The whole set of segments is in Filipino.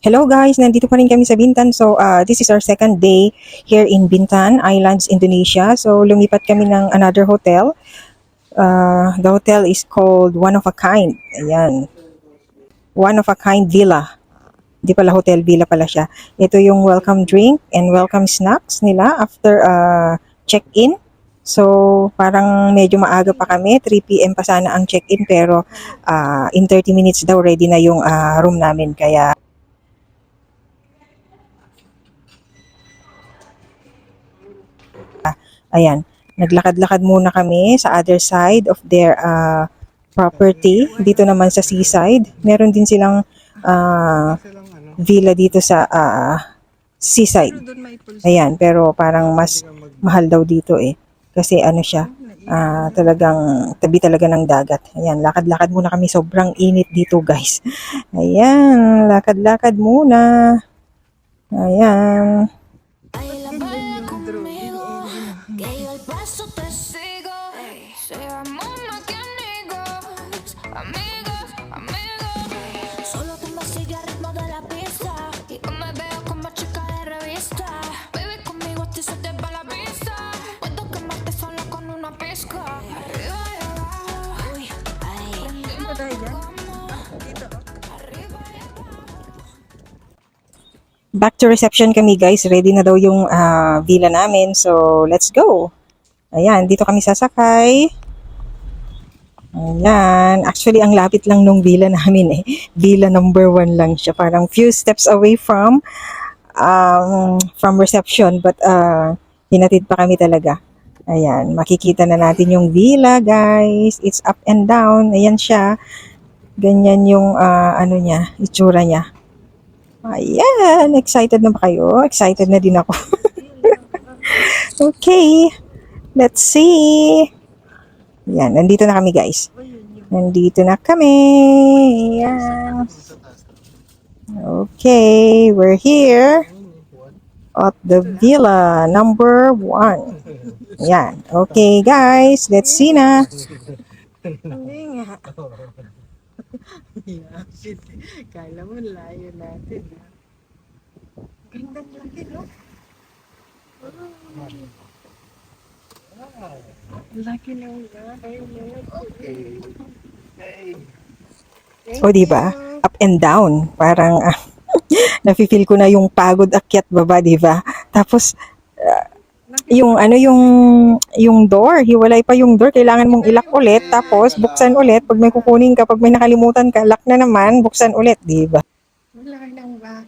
Hello guys, nandito pa rin kami sa Bintan. So, this is our second day here in Bintan Islands, Indonesia. So, lumipat kami ng another hotel. The hotel is called One of a Kind. Ayan. One of a Kind Villa. Di pala hotel, villa pala siya. Ito yung welcome drink and welcome snacks nila after check-in. So, parang medyo maaga pa kami. 3 p.m. pa sana ang check-in pero in 30 minutes daw ready na yung room namin. Kaya ayan, naglakad-lakad muna kami sa other side of their property. Dito naman sa seaside. Meron din silang villa dito sa seaside. Ayan, pero parang mas mahal daw dito eh. Kasi ano siya, talagang tabi talaga ng dagat. Ayan, lakad-lakad muna kami. Sobrang init dito guys. Ayan, lakad-lakad muna. Ayan. Back to reception kami guys. Ready na daw yung villa namin. So, let's go. Ayan, dito kami sasakay. Ayan. Actually, ang lapit lang nung villa namin eh. Villa number 1 lang siya. Parang few steps away from reception. But, hinatid pa kami talaga. Ayan, makikita na natin yung villa guys. It's up and down. Ayan siya. Ganyan yung ano niya, itsura niya. Ayan, excited na ba kayo? Excited na din ako. Okay, let's see. Ayan, nandito na kami guys. Nandito na kami. Ayan. Okay, we're here at the villa number 1. Ayan, okay guys, let's see na. Hindi nga. Kala mo layo natin. Gandang laki, no? Laki na O diba? Up and down. Parang nafe-feel ko na yung pagod akyat baba, diba? Tapos yung ano yung door, hiwalay pa yung door, kailangan mong ilak ulit tapos buksan ulit pag may kukunin ka, pag may nakalimutan ka, lock na naman, buksan ulit, diba? Wala lang ba?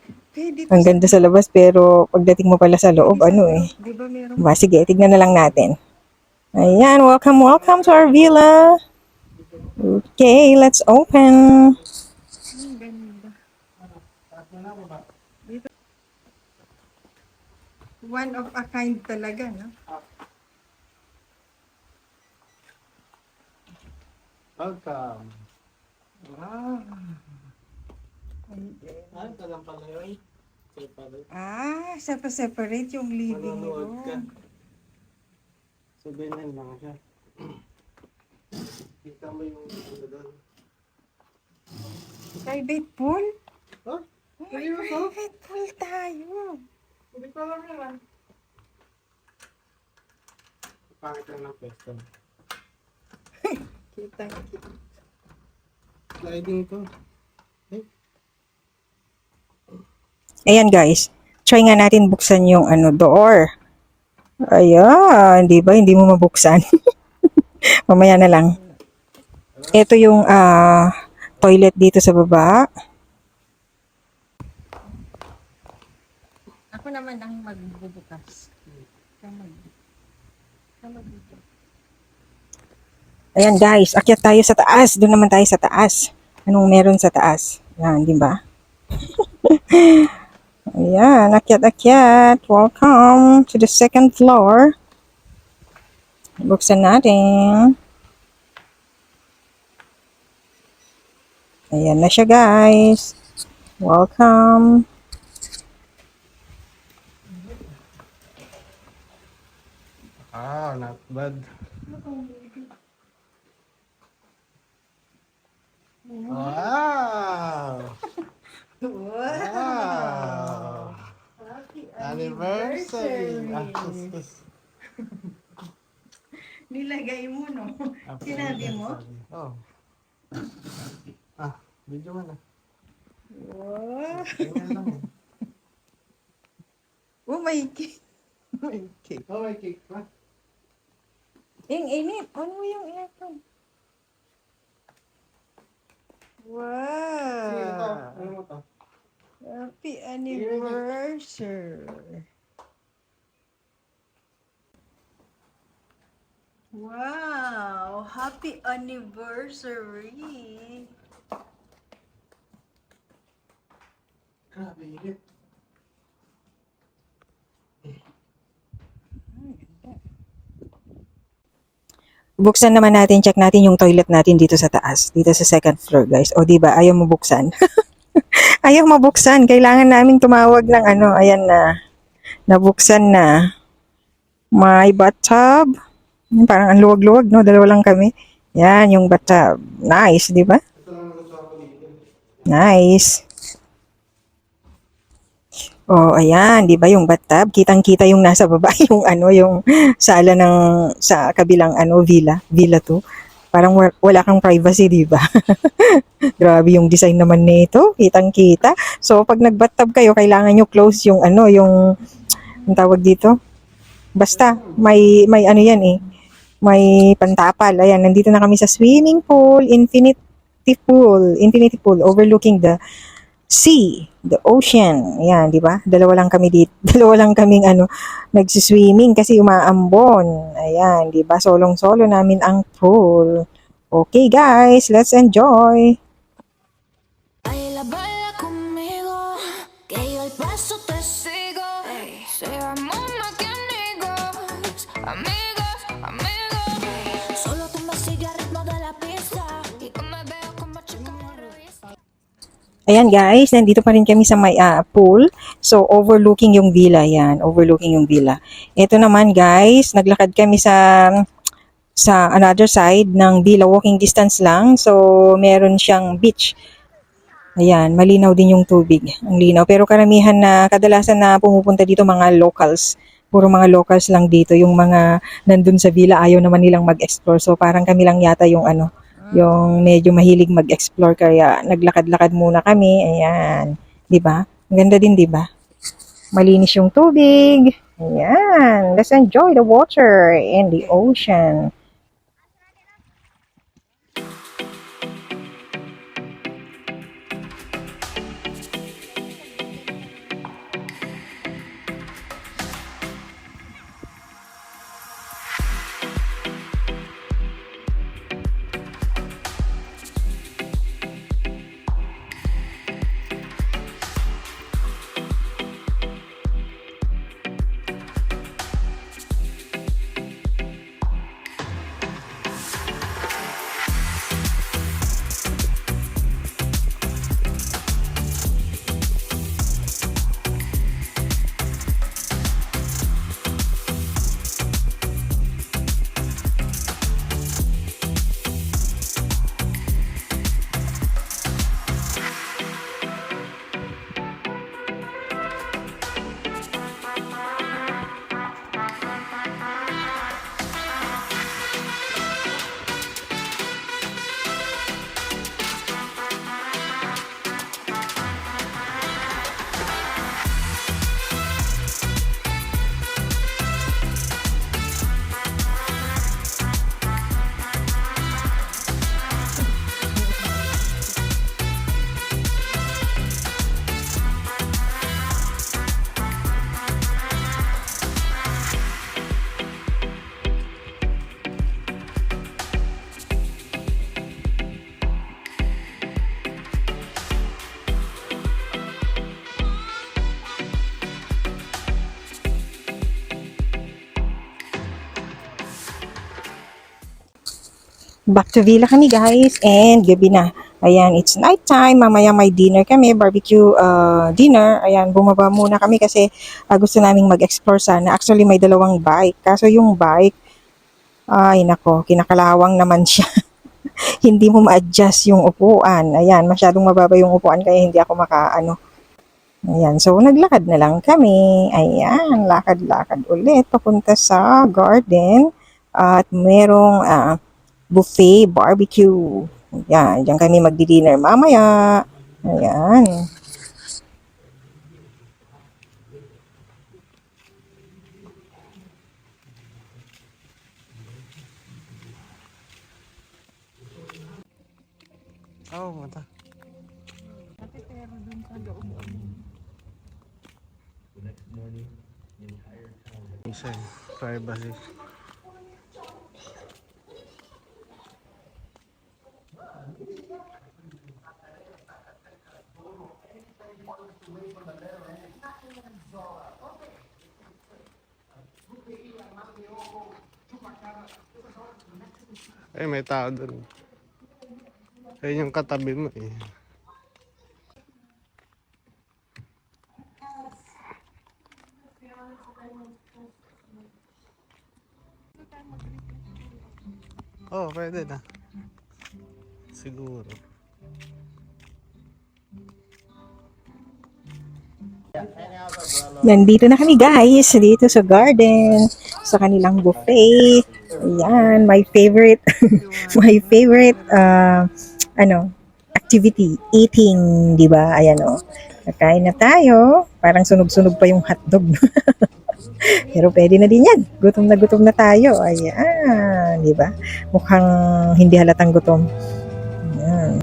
Ang ganda sa labas pero pagdating mo pala sa loob, ano eh. Diba meron? Diba? Sige, tignan na lang natin. Ayan, welcome to our villa. Okay, let's open. Ang ganda. Dito. One of a kind talaga, no? Welcome. Ito lang pala yun. Separate yung living Manonood ka. room. Sabihin lang siya. Kita mo yung ano doon. Private pool? Huh? Private pool tayo. Hindi ko alam yan. Pangit lang ng pwesto. Kita. Sliding to. Ayan guys, try nga natin buksan yung ano door. Ayan, di ba? Hindi mo mabuksan. Mamaya na lang. Ito yung toilet dito sa baba. Ako naman ang magbubukas. Ayan guys, akyat tayo sa taas. Doon naman tayo sa taas. Anong meron sa taas? Yan, di ba? Ayan, akyat-akyat. Welcome to the second floor. Buksan natin. Ayan na siya guys. Welcome. Not bad. Wow! Wow! Anniversary! Ah, sus. Nilagay mo, no? Happy Sinabi mo? anniversary. Oh. Ah, video mo na. Wow. Ganyan lang eh. Oh, may cake. May cake. Oh, may cake pa. Init. Ano mo yung aircon? Sige, ito. Wow. Ano mo to? Happy anniversary. Wow. Happy anniversary. Grabe, init. Buksan naman natin, check natin yung toilet natin dito sa taas, dito sa second floor, guys. O, di ba? Ayaw mabuksan. Ayaw mabuksan. Kailangan naming tumawag ng ano, ayan na. Nabuksan na. May bathtub. Parang ang luwag-luwag, no? Dalawa lang kami. Yan, yung bathtub. Nice, di ba? Ito lang nagustuhan ko dito. Nice. Oh, ayan, 'di ba yung bathtub? Kitang-kita yung nasa baba, yung ano, yung sala ng sa kabilang ano, villa 2. Parang wala kang privacy, 'di ba? Grabe yung design naman nito, kitang-kita. So, pag nag-bathtub kayo, kailangan nyo close yung ano, yung tawag dito. Basta may ano 'yan eh. May pantapal. Ayan, nandito na kami sa swimming pool, infinity pool overlooking the sea, the ocean. Ayan, di ba? Dalawa lang kami dito. Dalawa lang kaming ano, nagsiswimming kasi umaambon. Ayan, di ba? Solong-solo namin ang pool. Okay, guys, let's enjoy. Baila, baila conmigo, que yo el paso te sigo. Seamos más que amigos, amigos, amigos. Solo toma cigarrillo de la pista y que me veo como chica terrorista. Ayan, guys, nandito pa rin kami sa may pool. So, overlooking yung villa. Yan, overlooking yung villa. Ito naman, guys, naglakad kami sa another side ng villa, walking distance lang. So, meron siyang beach. Ayan, malinaw din yung tubig. Ang linaw. Pero karamihan na, kadalasan na pumupunta dito mga locals. Puro mga locals lang dito. Yung mga nandun sa villa, ayaw naman nilang mag-explore. So, parang kami lang yata yung ano, yung medyo mahilig mag-explore. Kaya naglakad-lakad muna kami. Ayan. 'Di ba? Ang ganda din, 'di ba? Malinis yung tubig. Ayan. Let's enjoy the water and the ocean. Back to villa kami, guys, and gabi na. Ayan, it's night time. Mamaya may dinner kami, barbecue dinner. Ayan, bumaba muna kami kasi gusto naming mag-explore sana. Actually, may dalawang bike. Kaso yung bike, ay nako, kinakalawang naman siya. Hindi mo ma-adjust yung upuan. Ayan, masyadong mababa yung upuan kaya hindi ako Ayan, so naglakad na lang kami. Ayan, lakad-lakad ulit papunta sa garden. At merong buffet barbecue. Ayan, diyan kami magdi-dinner mamaya. Ayan. Oh, mata. Isa privacy. Ay, may tao doon. Ayun yung katabi mo eh. Oh, pwede na. Siguro. Nandito na kami guys, dito sa garden, sa kanilang buffet. Ayan, my favorite, my favorite, activity, eating, di ba? Ayan o. Kakain na tayo. Parang sunog-sunog pa yung hotdog. Pero pwede na din yan. Gutom na tayo. Ayan, di ba? Mukhang hindi halatang gutom. Ayan.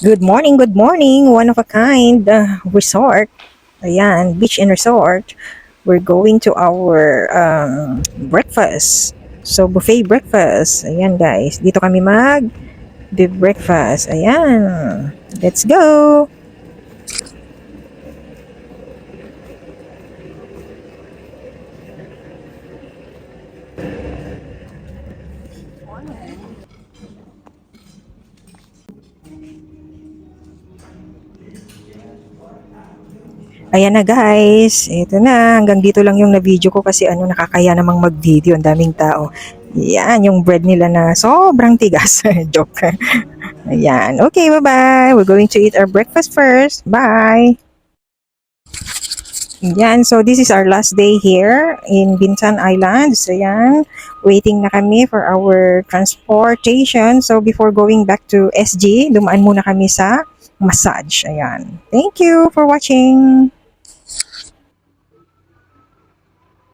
Good morning, one of a kind resort. Ayan, beach and resort. We're going to our breakfast. So, buffet breakfast. Ayan guys, dito kami breakfast. Ayan, let's go! Ayan na guys, ito na, hanggang dito lang yung na-video ko kasi nakakaya namang mag-video, ang daming tao. Yan, yung bread nila na sobrang tigas. Joke. Ayan, okay, bye-bye. We're going to eat our breakfast first. Bye! Yan, so this is our last day here in Bintan Islands. Ayan, waiting na kami for our transportation. So before going back to SG, dumaan muna kami sa massage. Ayan. Thank you for watching.